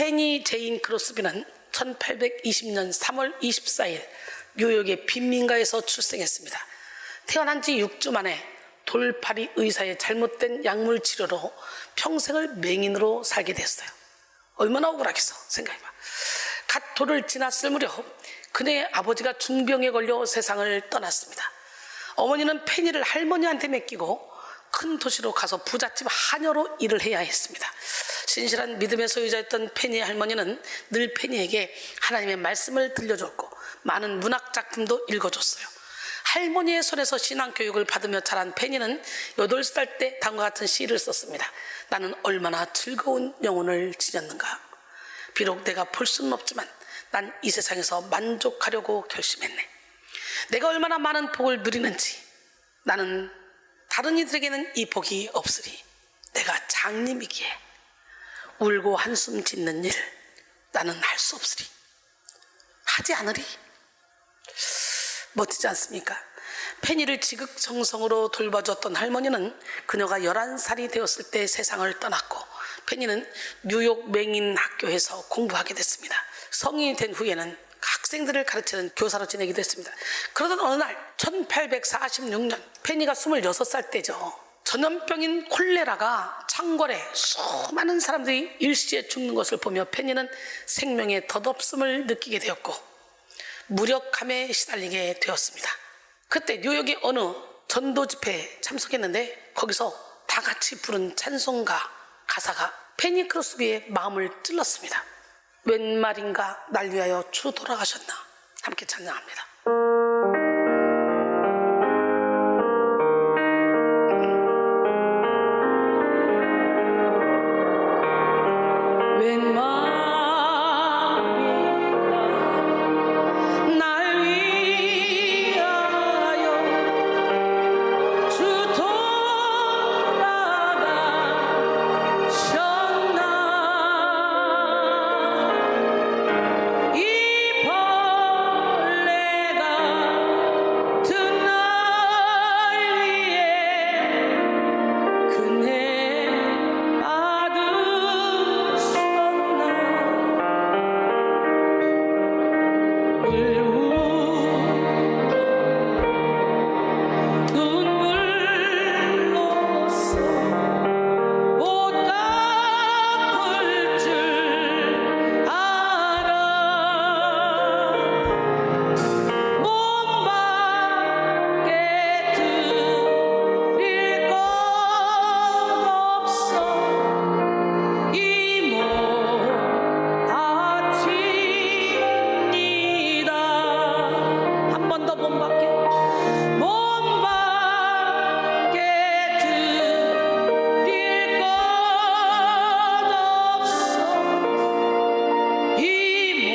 페니 제인 크로스비는 1820년 3월 24일 뉴욕의 빈민가에서 출생했습니다. 태어난 지 6주 만에 돌팔이 의사의 잘못된 약물 치료로 평생을 맹인으로 살게 됐어요. 얼마나 억울하겠어, 생각해봐. 갓 돌을 지났을 무렵 그녀의 아버지가 중병에 걸려 세상을 떠났습니다. 어머니는 페니를 할머니한테 맡기고 큰 도시로 가서 부잣집 하녀로 일을 해야 했습니다. 신실한 믿음의 소유자였던 페니의 할머니는 늘 페니에게 하나님의 말씀을 들려줬고 많은 문학 작품도 읽어줬어요. 할머니의 손에서 신앙교육을 받으며 자란 페니는 8살 때 다음과 같은 시를 썼습니다. 나는 얼마나 즐거운 영혼을 지녔는가. 비록 내가 볼 수는 없지만 난 이 세상에서 만족하려고 결심했네. 내가 얼마나 많은 복을 누리는지 나는 다른 이들에게는 이 복이 없으리. 내가 장님이기에 울고 한숨 짓는 일 나는 할 수 없으리. 하지 않으리. 멋지지 않습니까? 페니를 지극정성으로 돌봐줬던 할머니는 그녀가 11살이 되었을 때 세상을 떠났고 페니는 뉴욕 맹인 학교에서 공부하게 됐습니다. 성인이 된 후에는 학생들을 가르치는 교사로 지내기도 했습니다. 그러던 어느 날 1846년 페니가 26살 때죠. 전염병인 콜레라가 창궐에 수많은 사람들이 일시에 죽는 것을 보며 페니는 생명의 덧없음을 느끼게 되었고 무력감에 시달리게 되었습니다. 그때 뉴욕의 어느 전도 집회에 참석했는데 거기서 다 같이 부른 찬송가 가사가 페니 크로스비의 마음을 찔렀습니다. 웬 말인가 날 위하여 주 돌아가셨나. 함께 찬양합니다. 웬 말인가 날 위하여 주 돌아가셨나. 이 벌레가 든 날 위해 그네 받으셨나. 눈물로써 못 닦을 줄 알아. 몸밖에 드릴 것 없어. 이 몸 바칩니다. 한 번 더 몸밖에 드릴 것 없어. 이 몸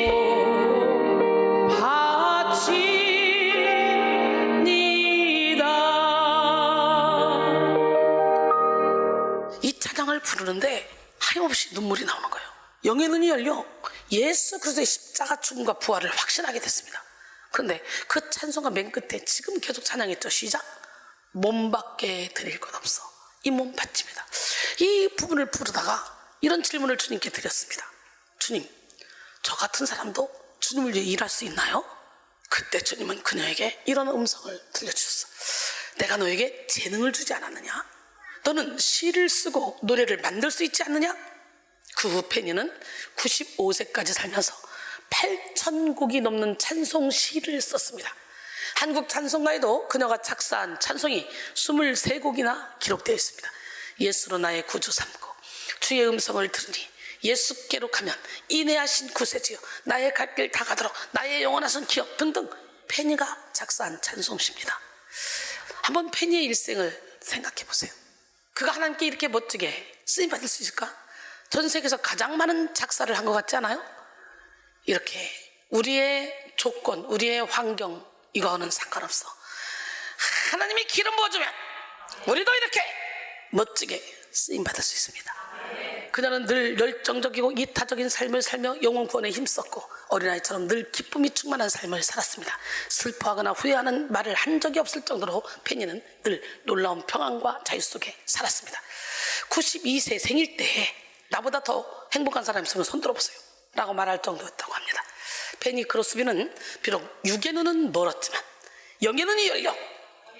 바칩니다. 이 찬양을 부르는데 하염없이 눈물이 나오는 거예요. 영의 눈이 열려 예수 그리스도의 십자가 죽음과 부활을 확신하게 됐습니다. 그런데 그 찬송가 맨 끝에 지금 계속 찬양했죠. 시작. 몸밖에 드릴 것 없어. 이 몸 바칩니다. 이 부분을 부르다가 이런 질문을 주님께 드렸습니다. 주님, 저 같은 사람도 주님을 위해 일할 수 있나요? 그때 주님은 그녀에게 이런 음성을 들려주셨어. 내가 너에게 재능을 주지 않았느냐? 너는 시를 쓰고 노래를 만들 수 있지 않느냐? 그 후 페니는 95세까지 살면서 8,000곡이 넘는 찬송 시를 썼습니다. 한국 찬송가에도 그녀가 작사한 찬송이 23곡이나 기록되어 있습니다. 예수로 나의 구주 삼고 주의 음성을 들으니 예수께로 가면 인내하신 구세주여 나의 갈 길 다 가도록 나의 영원하신 기업 등등 페니가 작사한 찬송시입니다. 한번 페니의 일생을 생각해 보세요. 그가 하나님께 이렇게 멋지게 쓰임받을 수 있을까? 전 세계에서 가장 많은 작사를 한 것 같지 않아요? 이렇게 우리의 조건, 우리의 환경 이거는 상관없어. 하나님이 기름 부어주면 우리도 이렇게 멋지게 쓰임받을 수 있습니다. 그녀는 늘 열정적이고 이타적인 삶을 살며 영혼 구원에 힘썼고 어린아이처럼 늘 기쁨이 충만한 삶을 살았습니다. 슬퍼하거나 후회하는 말을 한 적이 없을 정도로 페니는 늘 놀라운 평안과 자유 속에 살았습니다. 92세 생일 때에 나보다 더 행복한 사람 있으면 손 들어보세요 라고 말할 정도였다고 합니다. 베니 크로스비는 비록 육의 눈은 멀었지만 영의 눈이 열려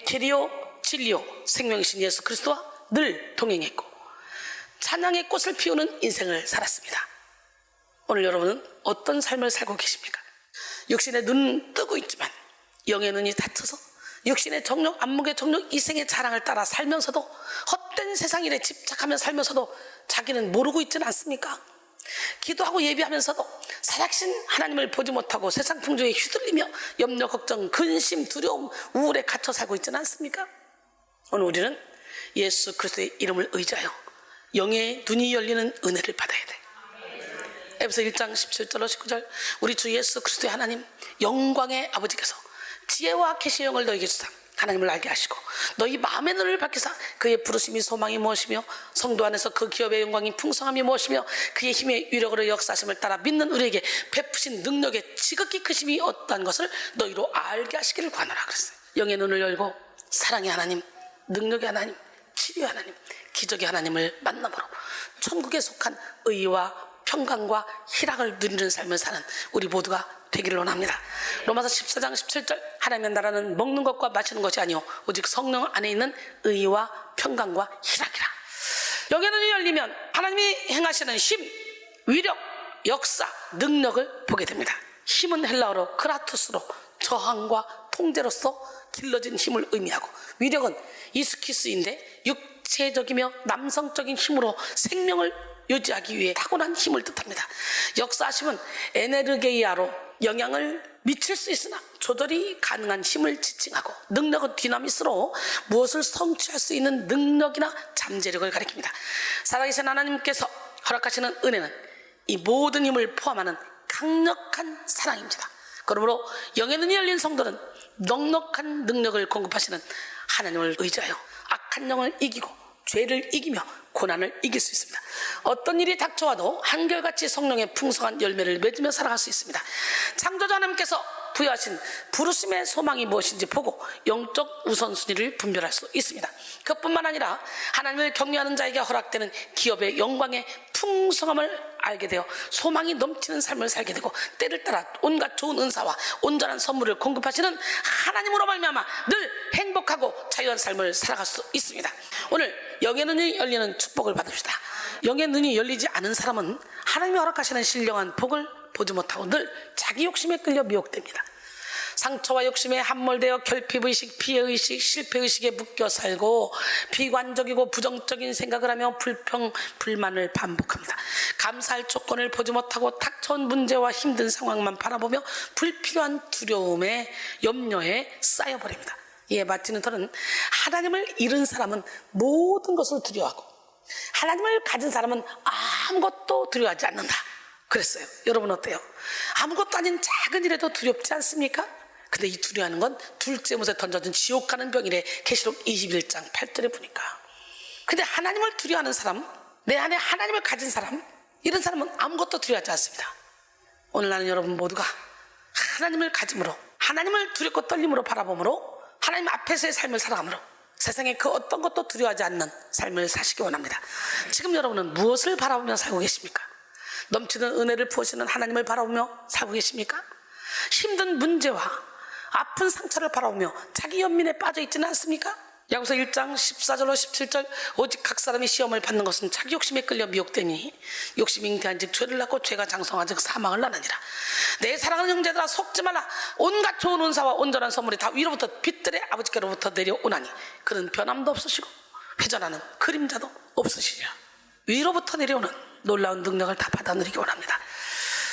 길이요 진리요 생명이신 예수 그리스도와 늘 동행했고 찬양의 꽃을 피우는 인생을 살았습니다. 오늘 여러분은 어떤 삶을 살고 계십니까? 육신의 눈은 뜨고 있지만 영의 눈이 닫혀서 육신의 정욕, 안목의 정욕, 이생의 자랑을 따라 살면서도 헛된 세상 일에 집착하며 살면서도 자기는 모르고 있지는 않습니까? 기도하고 예비하면서도 살아계신 하나님을 보지 못하고 세상 풍조에 휘둘리며 염려, 걱정, 근심, 두려움, 우울에 갇혀 살고 있지는 않습니까? 오늘 우리는 예수 그리스도의 이름을 의지하여 영의 눈이 열리는 은혜를 받아야 돼. 에베소 1장 17절로 19절 우리 주 예수 그리스도의 하나님 영광의 아버지께서 지혜와 계시의 영을 너희에게 주사 하나님을 알게 하시고 너희 마음의 눈을 밝히사 그의 부르심이 소망이 무엇이며 성도 안에서 그 기업의 영광이 풍성함이 무엇이며 그의 힘의 위력으로 역사심을 따라 믿는 우리에게 베푸신 능력의 지극히 크심이 어떠한 것을 너희로 알게 하시기를 권하라 그랬어요. 영의 눈을 열고 사랑의 하나님, 능력의 하나님, 치료의 하나님, 기적의 하나님을 만남으로 천국에 속한 의와 평강과 희락을 누리는 삶을 사는 우리 모두가 되기를 원합니다. 로마서 14장 17절 하나님의 나라는 먹는 것과 마시는 것이 아니오 오직 성령 안에 있는 의와 평강과 희락이라. 영의 눈이 열리면 하나님이 행하시는 힘, 위력, 역사, 능력을 보게 됩니다. 힘은 헬라어로 크라투스로 저항과 통제로서 길러진 힘을 의미하고 위력은 이스키스인데 육체적이며 남성적인 힘으로 생명을 유지하기 위해 타고난 힘을 뜻합니다. 역사심은 에네르게이아로 영향을 미칠 수 있으나 조절이 가능한 힘을 지칭하고 능력은 디나미스로 무엇을 성취할 수 있는 능력이나 잠재력을 가리킵니다. 살아계신 하나님께서 허락하시는 은혜는 이 모든 힘을 포함하는 강력한 사랑입니다. 그러므로 영의 눈이 열린 성도는 넉넉한 능력을 공급하시는 하나님을 의지하여 악한 영을 이기고 죄를 이기며 고난을 이길 수 있습니다. 어떤 일이 닥쳐와도 한결같이 성령의 풍성한 열매를 맺으며 살아갈 수 있습니다. 창조자 하나님께서 부여하신 부르심의 소망이 무엇인지 보고 영적 우선순위를 분별할 수 있습니다. 그뿐만 아니라 하나님을 경외하는 자에게 허락되는 기업의 영광의 풍성함을 알게 되어 소망이 넘치는 삶을 살게 되고 때를 따라 온갖 좋은 은사와 온전한 선물을 공급하시는 하나님으로 말미암아 늘 행복하고 자유한 삶을 살아갈 수 있습니다. 오늘 영의 눈이 열리는 축복을 받읍시다. 영의 눈이 열리지 않은 사람은 하나님이 허락하시는 신령한 복을 보지 못하고 늘 자기 욕심에 끌려 미혹됩니다. 상처와 욕심에 함몰되어 결핍의식, 피해의식, 실패의식에 묶여 살고 비관적이고 부정적인 생각을 하며 불평, 불만을 반복합니다. 감사할 조건을 보지 못하고 닥쳐온 문제와 힘든 상황만 바라보며 불필요한 두려움에 염려에 쌓여버립니다. 이에 마틴루터는 하나님을 잃은 사람은 모든 것을 두려워하고 하나님을 가진 사람은 아무것도 두려워하지 않는다 그랬어요. 여러분 어때요? 아무것도 아닌 작은 일에도 두렵지 않습니까? 근데 이 두려워하는 건 둘째 못에 던져진 지옥 가는 병이래. 계시록 21장 8절에 보니까. 근데 하나님을 두려워하는 사람, 내 안에 하나님을 가진 사람, 이런 사람은 아무것도 두려워하지 않습니다. 오늘 나는 여러분 모두가 하나님을 가짐으로, 하나님을 두렵고 떨림으로 바라봄으로, 하나님 앞에서의 삶을 살아감으로 세상에 그 어떤 것도 두려워하지 않는 삶을 사시기 원합니다. 지금 여러분은 무엇을 바라보며 살고 계십니까? 넘치는 은혜를 부으시는 하나님을 바라보며 살고 계십니까? 힘든 문제와 아픈 상처를 바라보며 자기 연민에 빠져 있지는 않습니까? 야고보서 1장 14절로 17절 오직 각 사람이 시험을 받는 것은 자기 욕심에 끌려 미혹되니 욕심이 잉태한즉 죄를 낳고 죄가 장성한즉 사망을 낳느니라. 내 사랑하는 형제들아 속지 말라. 온갖 좋은 은사와 온전한 선물이 다 위로부터 빛들의 아버지께로부터 내려오나니 그는 변함도 없으시고 회전하는 그림자도 없으시리라. 위로부터 내려오는 놀라운 능력을 다 받아 누리기 원합니다.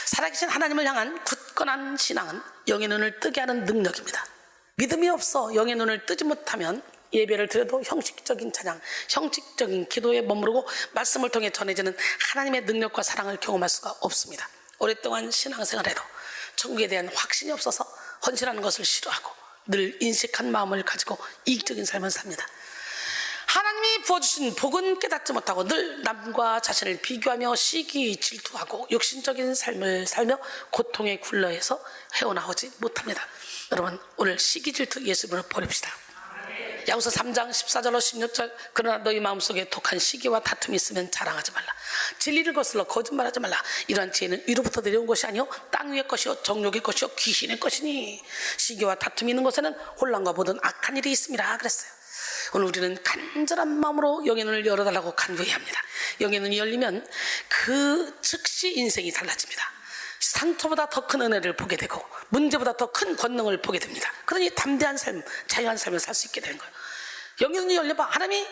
살아계신 하나님을 향한 굳건한 신앙은 영의 눈을 뜨게 하는 능력입니다. 믿음이 없어 영의 눈을 뜨지 못하면 예배를 드려도 형식적인 찬양, 형식적인 기도에 머무르고 말씀을 통해 전해지는 하나님의 능력과 사랑을 경험할 수가 없습니다. 오랫동안 신앙생활해도 천국에 대한 확신이 없어서 헌신하는 것을 싫어하고 늘 인식한 마음을 가지고 이익적인 삶을 삽니다. 하나님이 부어주신 복은 깨닫지 못하고 늘 남과 자신을 비교하며 시기 질투하고 육신적인 삶을 살며 고통에 굴러해서 헤어나오지 못합니다. 여러분 오늘 시기 질투 예수님을 버립시다. 야고보서 3장 14절로 16절 그러나 너희 마음속에 독한 시기와 다툼이 있으면 자랑하지 말라. 진리를 거슬러 거짓말하지 말라. 이러한 지혜는 위로부터 내려온 것이 아니요 땅 위의 것이요 정욕의 것이요 귀신의 것이니 시기와 다툼이 있는 곳에는 혼란과 모든 악한 일이 있습니다 그랬어요. 오늘 우리는 간절한 마음으로 영의 눈을 열어달라고 간구해야 합니다. 영의 눈이 열리면 그 즉시 인생이 달라집니다. 상처보다 더 큰 은혜를 보게 되고 문제보다 더 큰 권능을 보게 됩니다. 그러니 담대한 삶, 자유한 삶을 살 수 있게 되는 거예요. 영의 눈이 열려봐 하나님이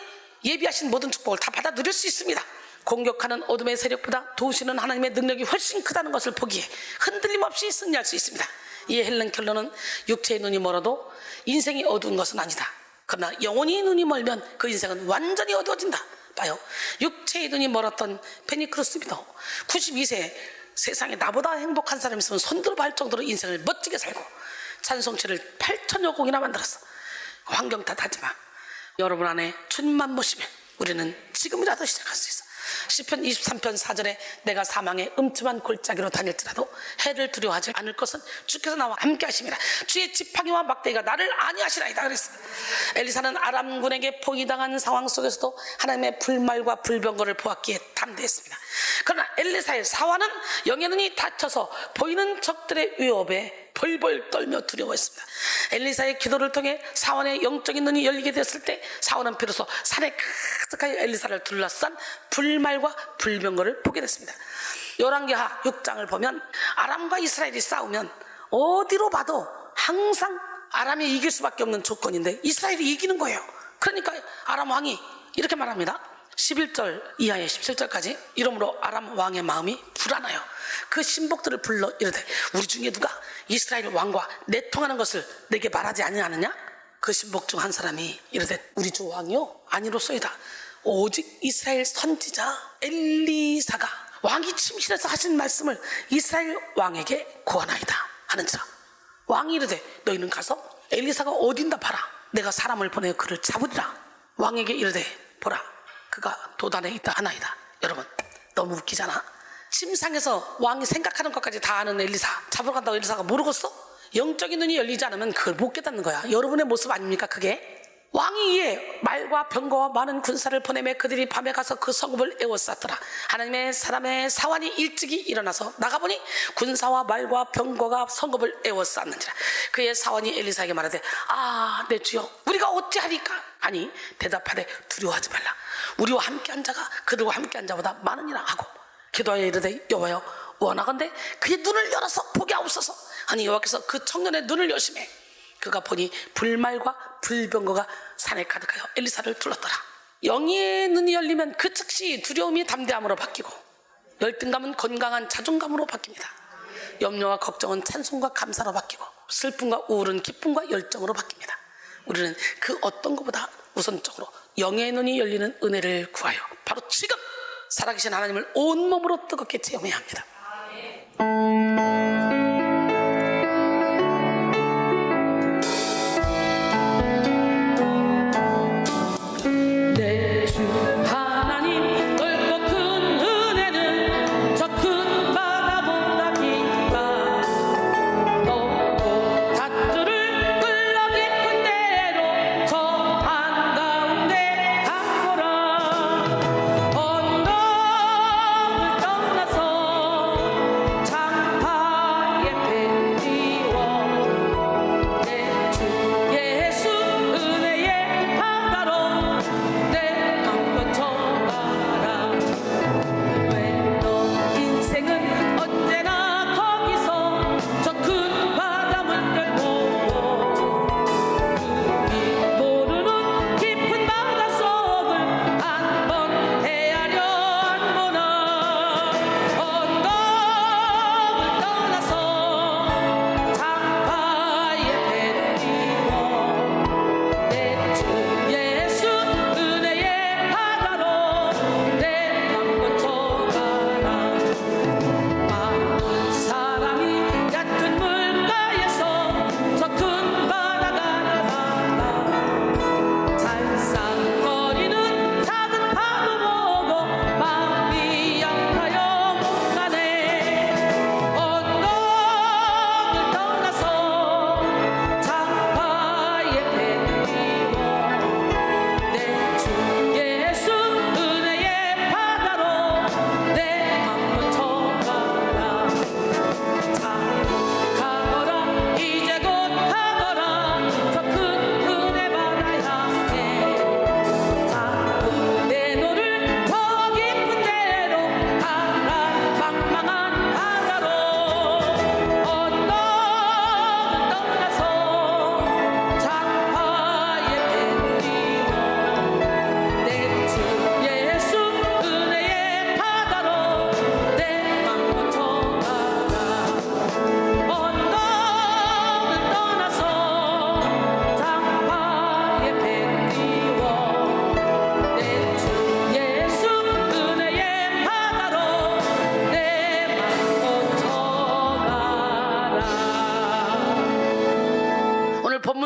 예비하신 모든 축복을 다 받아 누릴 수 있습니다. 공격하는 어둠의 세력보다 도우시는 하나님의 능력이 훨씬 크다는 것을 보기에 흔들림 없이 승리할 수 있습니다. 이에 헬른 켈러는 육체의 눈이 멀어도 인생이 어두운 것은 아니다. 그러나 영혼이 눈이 멀면 그 인생은 완전히 어두워진다. 봐요. 육체의 눈이 멀었던 페니크루스비도 92세 세상에 나보다 행복한 사람이 있으면 손들어 할 정도로 인생을 멋지게 살고 찬송체를 8천여 곡이나 만들었어. 환경 탓하지 마. 여러분 안에 주님만 모시면 우리는 지금이라도 시작할 수 있어. 시편 23편 4절에 내가 사망의 음침한 골짜기로 다닐지라도 해를 두려워하지 않을 것은 주께서 나와 함께 하심이라. 주의 지팡이와 막대기가 나를 안위하시나이다 그랬어. 엘리사는 아람군에게 포위당한 상황 속에서도 하나님의 불말과 불병거를 보았기에 담대했습니다. 그러나 엘리사의 사화는 영의 눈이 닫혀서 보이는 적들의 위협에 벌벌 떨며 두려워했습니다. 엘리사의 기도를 통해 사원의 영적인 눈이 열리게 됐을 때 사원은 비로소 산에 가득하여 엘리사를 둘러싼 불말과 불병거를 보게 됐습니다. 열왕기하 6장을 보면 아람과 이스라엘이 싸우면 어디로 봐도 항상 아람이 이길 수밖에 없는 조건인데 이스라엘이 이기는 거예요. 그러니까 아람 왕이 이렇게 말합니다. 11절 이하에 17절까지 이러므로 아람 왕의 마음이 불안하여 그 신복들을 불러 이르되 우리 중에 누가 이스라엘 왕과 내통하는 것을 내게 말하지 아니하느냐? 그 신복 중 한 사람이 이르되 우리 주 왕이요 아니로소이다. 오직 이스라엘 선지자 엘리사가 왕이 침실에서 하신 말씀을 이스라엘 왕에게 고하나이다 하는지라. 왕이 이르되 너희는 가서 엘리사가 어딘다 봐라. 내가 사람을 보내 그를 잡으리라. 왕에게 이르되 보라 그가 도단에 있다 하나이다. 여러분 너무 웃기잖아. 침상에서 왕이 생각하는 것까지 다 아는 엘리사 잡으러 간다고 엘리사가 모르겠어? 영적인 눈이 열리지 않으면 그걸 못 깨닫는 거야. 여러분의 모습 아닙니까 그게? 왕이 이에 말과 병거와 많은 군사를 보내매 그들이 밤에 가서 그 성읍을 에워쌌더라. 하나님의 사람의 사환이 일찍이 일어나서 나가보니 군사와 말과 병거가 성읍을 에워쌌는지라. 그의 사환이 엘리사에게 말하되 아 내 주여 우리가 어찌하리까 하니 대답하되 두려워하지 말라. 우리와 함께한 자가 그들과 함께한 자보다 많으니라 하고 기도하여 이르되 여호와여 원하건대 그의 눈을 열어서 보게 하옵소서 하니 여호와께서 그 청년의 눈을 여시매 그가 보니 불말과 불병거가 산에 가득하여 엘리사를 둘렀더라. 영의 눈이 열리면 그 즉시 두려움이 담대함으로 바뀌고 열등감은 건강한 자존감으로 바뀝니다. 염려와 걱정은 찬송과 감사로 바뀌고 슬픔과 우울은 기쁨과 열정으로 바뀝니다. 우리는 그 어떤 것보다 우선적으로 영의 눈이 열리는 은혜를 구하여 바로 지금 살아계신 하나님을 온몸으로 뜨겁게 체험해야 합니다. 언덕을 떠나서 장파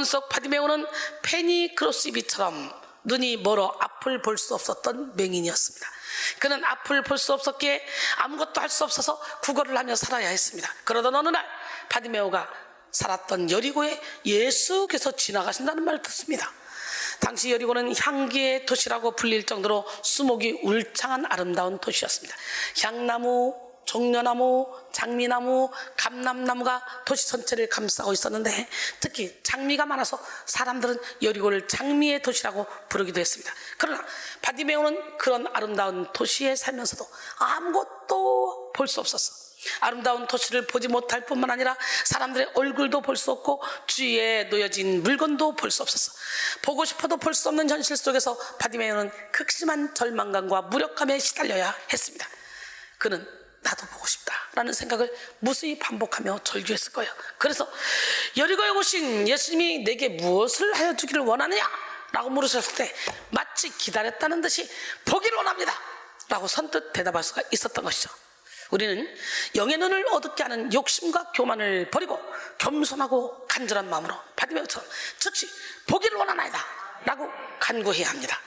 본문 속 바디메오는 페니 크로시비처럼 눈이 멀어 앞을 볼 수 없었던 맹인이었습니다. 그는 앞을 볼 수 없었기에 아무것도 할 수 없어서 구걸을 하며 살아야 했습니다. 그러던 어느 날 바디메오가 살았던 여리고에 예수께서 지나가신다는 말을 듣습니다. 당시 여리고는 향기의 도시라고 불릴 정도로 수목이 울창한 아름다운 도시였습니다. 향나무, 종려나무, 장미나무, 감람나무가 도시 전체를 감싸고 있었는데 특히 장미가 많아서 사람들은 여리고를 장미의 도시라고 부르기도 했습니다. 그러나 바디메오는 그런 아름다운 도시에 살면서도 아무것도 볼 수 없었어. 아름다운 도시를 보지 못할 뿐만 아니라 사람들의 얼굴도 볼 수 없고 주위에 놓여진 물건도 볼 수 없었어. 보고 싶어도 볼 수 없는 현실 속에서 바디메오는 극심한 절망감과 무력감에 시달려야 했습니다. 그는 나도 보고 싶다라는 생각을 무수히 반복하며 절규했을 거예요. 그래서 여리고에 오신 예수님이 내게 무엇을 하여 주기를 원하느냐? 라고 물으셨을 때 마치 기다렸다는 듯이 보기를 원합니다 라고 선뜻 대답할 수가 있었던 것이죠. 우리는 영의 눈을 어둡게 하는 욕심과 교만을 버리고 겸손하고 간절한 마음으로 바디메오처럼 즉시 보기를 원하나이다 라고 간구해야 합니다.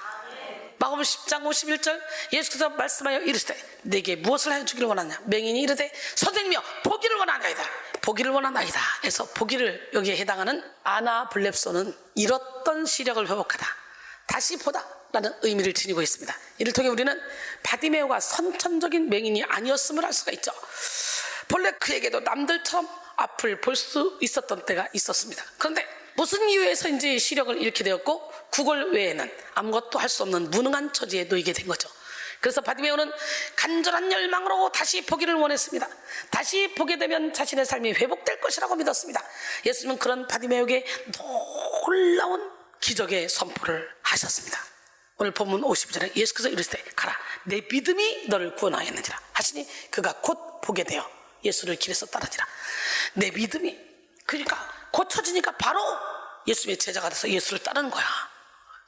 마가복음 10장 51절 예수께서 말씀하여 이르시되 내게 무엇을 하여 주기를 원하냐? 맹인이 이르되 선생님이여 보기를 원하나이다. 보기를 원하나이다 해서 보기를 여기에 해당하는 아나블렙소는 잃었던 시력을 회복하다, 다시 보다 라는 의미를 지니고 있습니다. 이를 통해 우리는 바디메오가 선천적인 맹인이 아니었음을 알 수가 있죠. 본래 그에게도 남들처럼 앞을 볼 수 있었던 때가 있었습니다. 그런데 무슨 이유에서인지 시력을 잃게 되었고 구걸 외에는 아무것도 할 수 없는 무능한 처지에 놓이게 된 거죠. 그래서 바디메오는 간절한 열망으로 다시 보기를 원했습니다. 다시 보게 되면 자신의 삶이 회복될 것이라고 믿었습니다. 예수님은 그런 바디메오에게 놀라운 기적의 선포를 하셨습니다. 오늘 본문 50절에 예수께서 이르시되 가라 내 믿음이 너를 구원하였느니라 하시니 그가 곧 보게 되어 예수를 길에서 따르니라. 내 믿음이, 그러니까 고쳐지니까 바로 예수님의 제자가 돼서 예수를 따르는 거야.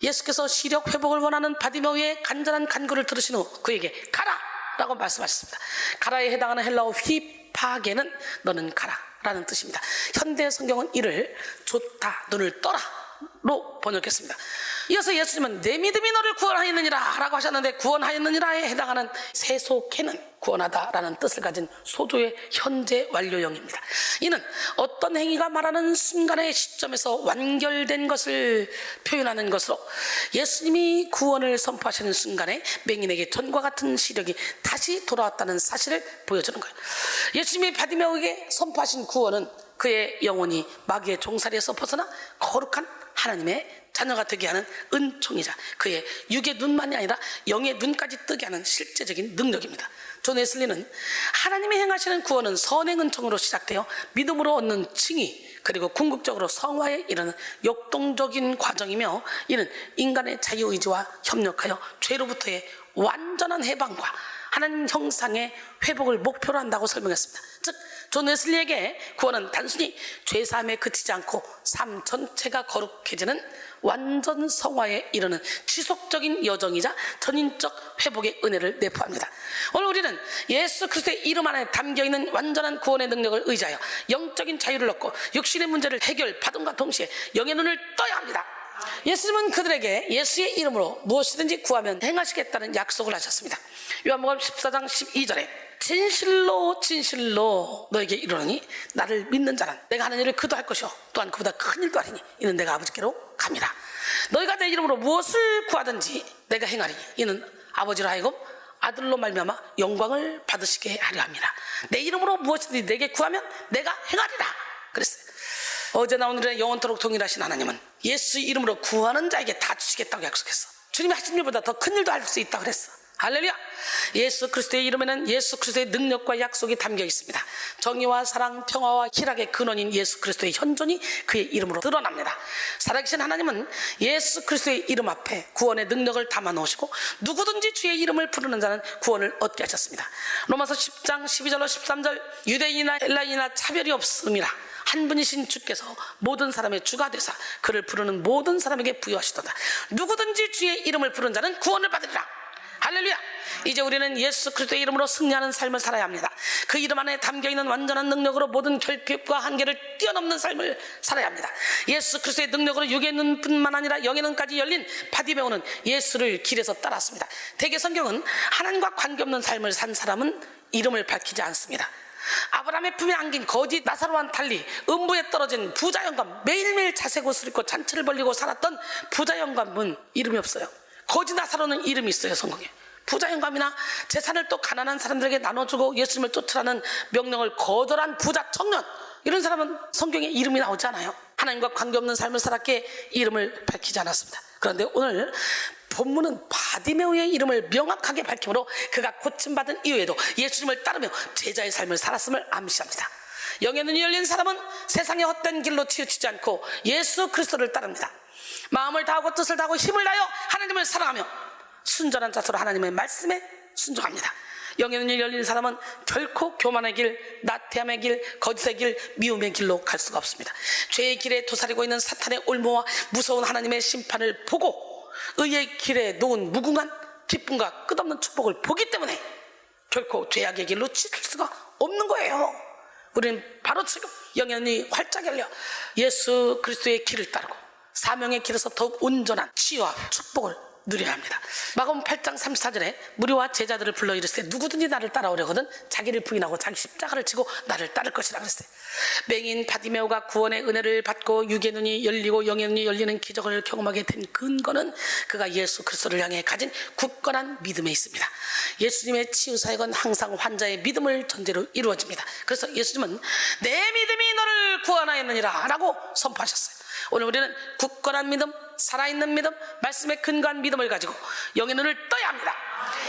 예수께서 시력 회복을 원하는 바디메오의 간절한 간구를 들으신 후 그에게 가라 라고 말씀하셨습니다. 가라에 해당하는 헬라어 휘파게는 너는 가라 라는 뜻입니다. 현대 성경은 이를 좋다, 눈을 떠라 로 번역했습니다. 이어서 예수님은 내 믿음이 너를 구원하였느니라 라고 하셨는데 구원하였느니라에 해당하는 세소케는 구원하다라는 뜻을 가진 소조의 현재 완료형입니다. 이는 어떤 행위가 말하는 순간의 시점에서 완결된 것을 표현하는 것으로 예수님이 구원을 선포하시는 순간에 맹인에게 전과 같은 시력이 다시 돌아왔다는 사실을 보여주는 거예요. 예수님이 바디메오에게 선포하신 구원은 그의 영혼이 마귀의 종살이에서 벗어나 거룩한 하나님의 자녀가 되게 하는 은총이자 그의 육의 눈만이 아니라 영의 눈까지 뜨게 하는 실제적인 능력입니다. 존 웨슬리는 하나님이 행하시는 구원은 선행 은총으로 시작되어 믿음으로 얻는 칭의 그리고 궁극적으로 성화에 이르는 역동적인 과정이며 이는 인간의 자유의지와 협력하여 죄로부터의 완전한 해방과 하나님 형상의 회복을 목표로 한다고 설명했습니다. 즉 존 웨슬리에게 구원은 단순히 죄사함에 그치지 않고 삶 전체가 거룩해지는 완전 성화에 이르는 지속적인 여정이자 전인적 회복의 은혜를 내포합니다. 오늘 우리는 예수 그리스도의 이름 안에 담겨있는 완전한 구원의 능력을 의지하여 영적인 자유를 얻고 육신의 문제를 해결받음과 동시에 영의 눈을 떠야 합니다. 예수님은 그들에게 예수의 이름으로 무엇이든지 구하면 행하시겠다는 약속을 하셨습니다. 요한복음 14장 12절에 진실로 진실로 너에게 이르노니 나를 믿는 자는 내가 하는 일을 그도 할 것이요 또한 그보다 큰 일도 하리니 이는 내가 아버지께로 갑니다. 너희가 내 이름으로 무엇을 구하든지 내가 행하리. 이는 아버지로 하여금 아들로 말미암아 영광을 받으시게 하려 합니다. 내 이름으로 무엇이든지 내게 구하면 내가 행하리라 그랬어요. 어제나 오늘의 영원토록 동일하신 하나님은 예수 이름으로 구하는 자에게 다 주시겠다고 약속했어. 주님이 하신 일보다 더 큰 일도 할 수 있다고 그랬어. 할렐루야. 예수 그리스도의 이름에는 예수 그리스도의 능력과 약속이 담겨 있습니다. 정의와 사랑, 평화와 희락의 근원인 예수 그리스도의 현존이 그의 이름으로 드러납니다. 살아계신 하나님은 예수 그리스도의 이름 앞에 구원의 능력을 담아 놓으시고 누구든지 주의 이름을 부르는 자는 구원을 얻게 하셨습니다. 로마서 10장 12절로 13절 유대인이나 헬라인이나 차별이 없음이라 한 분이신 주께서 모든 사람의 주가 되사 그를 부르는 모든 사람에게 부여하시도다. 누구든지 주의 이름을 부르는 자는 구원을 받으리라. 할렐루야. 이제 우리는 예수 그리스도의 이름으로 승리하는 삶을 살아야 합니다. 그 이름 안에 담겨있는 완전한 능력으로 모든 결핍과 한계를 뛰어넘는 삶을 살아야 합니다. 예수 그리스도의 능력으로 육의 눈뿐만 아니라 영의 눈까지 열린 바디메오는 예수를 길에서 따랐습니다. 대개 성경은 하나님과 관계없는 삶을 산 사람은 이름을 밝히지 않습니다. 아브라함의 품에 안긴 거지 나사로와는 달리 음부에 떨어진 부자 영감, 매일매일 자색 옷을 입고 잔치를 벌리고 살았던 부자 영감은 이름이 없어요. 거지 나사로는 이름이 있어요. 성경에 부자 영감이나 재산을 또 가난한 사람들에게 나눠주고 예수님을 쫓으라는 명령을 거절한 부자 청년, 이런 사람은 성경에 이름이 나오지 않아요. 하나님과 관계없는 삶을 살았기에 이름을 밝히지 않았습니다. 그런데 오늘 본문은 바디메오의 이름을 명확하게 밝힘으로 그가 고침받은 이후에도 예수님을 따르며 제자의 삶을 살았음을 암시합니다. 영의 눈이 열린 사람은 세상의 헛된 길로 치우치지 않고 예수 그리스도를 따릅니다. 마음을 다하고 뜻을 다하고 힘을 다하여 하나님을 사랑하며 순전한 자세로 하나님의 말씀에 순종합니다. 영의 눈이 열린 사람은 결코 교만의 길, 나태함의 길, 거짓의 길, 미움의 길로 갈 수가 없습니다. 죄의 길에 도사리고 있는 사탄의 올무와 무서운 하나님의 심판을 보고 의의 길에 놓은 무궁한 기쁨과 끝없는 축복을 보기 때문에 결코 죄악의 길로 치칠 수가 없는 거예요. 우리는 바로 지금 영의 눈이 활짝 열려 예수 그리스도의 길을 따르고 사명의 길에서 더욱 온전한 치유와 축복을 누려야 합니다. 마가복음 8장 34절에 무리와 제자들을 불러 이르시되 누구든지 나를 따라오려거든 자기를 부인하고 자기 십자가를 지고 나를 따를 것이라 그랬어요. 맹인 바디메오가 구원의 은혜를 받고 육의 눈이 열리고 영의 눈이 열리는 기적을 경험하게 된 근거는 그가 예수 그리스도를 향해 가진 굳건한 믿음에 있습니다. 예수님의 치유 사역은 항상 환자의 믿음을 전제로 이루어집니다. 그래서 예수님은 내 믿음이 너를 구원하였느니라 라고 선포하셨어요. 오늘 우리는 굳건한 믿음, 살아있는 믿음, 말씀에 근거한 믿음을 가지고 영의 눈을 떠야 합니다.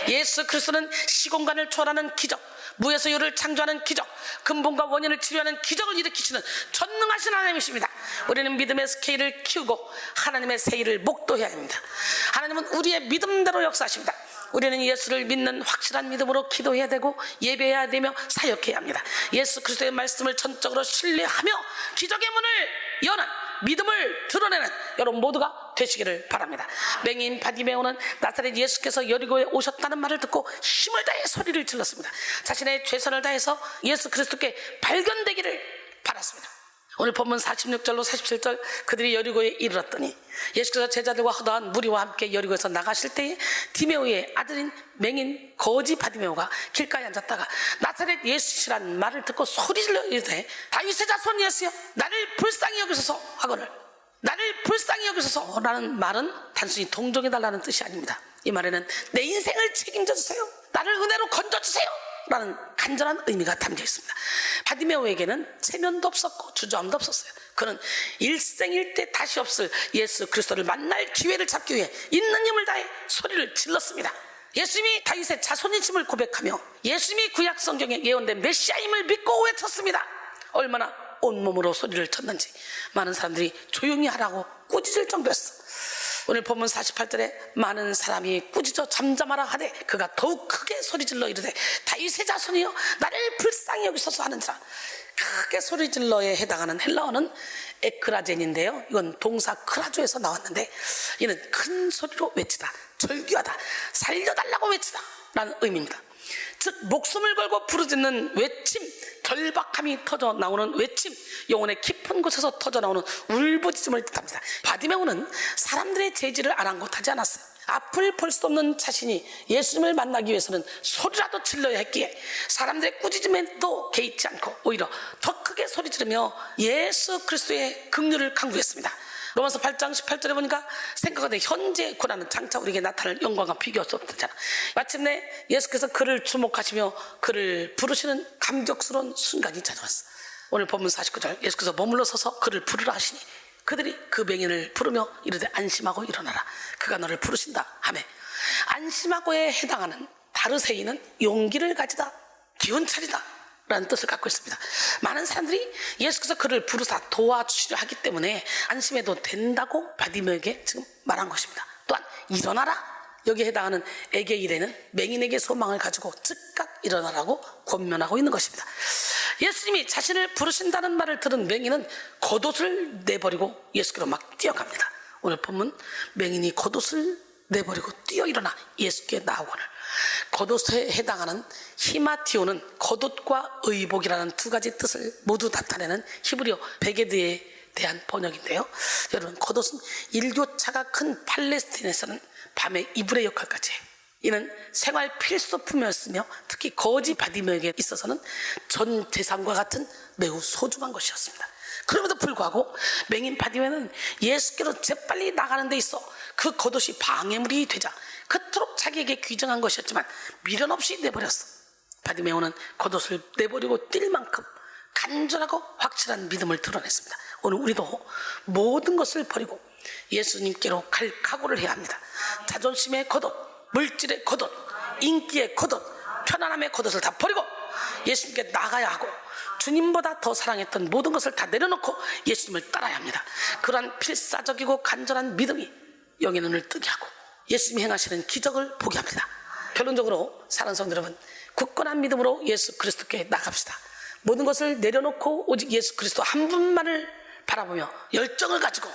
예수 그리스도는 시공간을 초월하는 기적, 무에서 유를 창조하는 기적, 근본과 원인을 치료하는 기적을 일으키시는 전능하신 하나님이십니다. 우리는 믿음의 스케일을 키우고 하나님의 세일을 목도해야 합니다. 하나님은 우리의 믿음대로 역사하십니다. 우리는 예수를 믿는 확실한 믿음으로 기도해야 되고 예배해야 되며 사역해야 합니다. 예수 그리스도의 말씀을 전적으로 신뢰하며 기적의 문을 여는 믿음을 드러내는 여러분 모두가 되시기를 바랍니다. 맹인 바디메오는 나사렛 예수께서 여리고에 오셨다는 말을 듣고 힘을 다해 소리를 질렀습니다. 자신의 최선을 다해서 예수 그리스도께 발견되기를 바랐습니다. 오늘 본문 46절로 47절 그들이 여리고에 이르렀더니 예수께서 제자들과 허다한 무리와 함께 여리고에서 나가실 때에 디메오의 아들인 맹인 거지 바디메오가 길가에 앉았다가 나사렛 예수시란 말을 듣고 소리질러 이르되 다윗의 자손 예수여 나를 불쌍히 여기소서 하거늘 나를 불쌍히 여기소서 라는 말은 단순히 동정해달라는 뜻이 아닙니다. 이 말에는 내 인생을 책임져 주세요, 나를 은혜로 건져주세요 라는 간절한 의미가 담겨 있습니다. 바디메오에게는 체면도 없었고 주저함도 없었어요. 그는 일생일대 다시 없을 예수 그리스도를 만날 기회를 잡기 위해 있는 힘을 다해 소리를 질렀습니다. 예수님이 다윗의 자손이심을 고백하며 예수님이 구약 성경에 예언된 메시아임을 믿고 외쳤습니다. 얼마나 온몸으로 소리를 쳤는지 많은 사람들이 조용히 하라고 꾸짖을 정도였어. 오늘 본문 48절에 많은 사람이 꾸짖어 잠잠하라 하되 그가 더욱 크게 소리질러 이르되 다윗의 자손이여 나를 불쌍히 여기소서 하는지라. 크게 소리질러에 해당하는 헬라어는 에크라젠인데요, 이건 동사 크라조에서 나왔는데 이는 큰 소리로 외치다, 절규하다, 살려달라고 외치다 라는 의미입니다. 즉 목숨을 걸고 부르짖는 외침, 절박함이 터져 나오는 외침, 영혼의 깊은 곳에서 터져 나오는 울부짖음을 뜻합니다. 바디메오는 사람들의 제지를 아랑곳하지 않았어요. 앞을 볼 수 없는 자신이 예수님을 만나기 위해서는 소리라도 질러야 했기에 사람들의 꾸짖음에도 개의치 않고 오히려 더 크게 소리 지르며 예수 그리스도의 긍휼을 강구했습니다. 로마서 8장 18절에 보니까 생각하되 현재 고난은 장차 우리에게 나타날 영광과 비교할 수 없다잖아. 마침내 예수께서 그를 주목하시며 그를 부르시는 감격스러운 순간이 찾아왔어. 오늘 본문 49절 예수께서 머물러 서서 그를 부르라 하시니 그들이 그 맹인을 부르며 이르되 안심하고 일어나라, 그가 너를 부르신다 하매 안심하고에 해당하는 다르세이는 용기를 가지다, 기운차리다 라는 뜻을 갖고 있습니다. 많은 사람들이 예수께서 그를 부르사 도와주시려 하기 때문에 안심해도 된다고 바디메오에게 지금 말한 것입니다. 또한 일어나라, 여기에 해당하는 에게일에는 맹인에게 소망을 가지고 즉각 일어나라고 권면하고 있는 것입니다. 예수님이 자신을 부르신다는 말을 들은 맹인은 겉옷을 내버리고 예수께로 막 뛰어갑니다. 오늘 본문 맹인이 겉옷을 내버리고 뛰어 일어나 예수께 나오거늘. 겉옷에 해당하는 히마티오는 겉옷과 의복이라는 두 가지 뜻을 모두 나타내는 히브리어 베게드에 대한 번역인데요. 여러분, 겉옷은 일교차가 큰 팔레스틴에서는 밤에 이불의 역할까지 해요. 이는 생활 필수품이었으며 특히 거지 바디메에게 있어서는 전 재산과 같은 매우 소중한 것이었습니다. 그럼에도 불구하고 맹인 바디메는 예수께로 재빨리 나가는 데 있어 그 겉옷이 방해물이 되자 그토록 자기에게 귀정한 것이었지만 미련 없이 내버렸어. 바디메오는 겉옷을 내버리고 뛸 만큼 간절하고 확실한 믿음을 드러냈습니다. 오늘 우리도 모든 것을 버리고 예수님께로 갈 각오를 해야 합니다. 자존심의 겉옷, 물질의 겉옷, 인기의 겉옷, 편안함의 겉옷을 다 버리고 예수님께 나가야 하고 주님보다 더 사랑했던 모든 것을 다 내려놓고 예수님을 따라야 합니다. 그러한 필사적이고 간절한 믿음이 영의 눈을 뜨게 하고 예수님이 행하시는 기적을 보게 합니다. 결론적으로 사랑하는 성도 여러분, 굳건한 믿음으로 예수 그리스도께 나갑시다. 모든 것을 내려놓고 오직 예수 그리스도 한 분만을 바라보며 열정을 가지고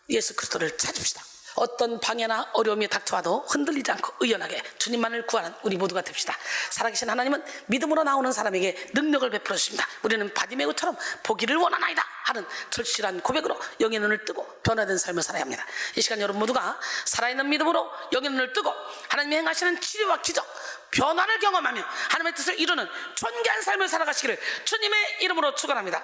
예수 그리스도를 찾읍시다. 어떤 방해나 어려움이 닥쳐와도 흔들리지 않고 의연하게 주님만을 구하는 우리 모두가 됩시다. 살아계신 하나님은 믿음으로 나오는 사람에게 능력을 베풀어 주십니다. 우리는 바디메오처럼 보기를 원하나이다 하는 절실한 고백으로 영의 눈을 뜨고 변화된 삶을 살아야 합니다. 이 시간 여러분 모두가 살아있는 믿음으로 영의 눈을 뜨고 하나님이 행하시는 치료와 기적, 변화를 경험하며 하나님의 뜻을 이루는 존귀한 삶을 살아가시기를 주님의 이름으로 축원합니다.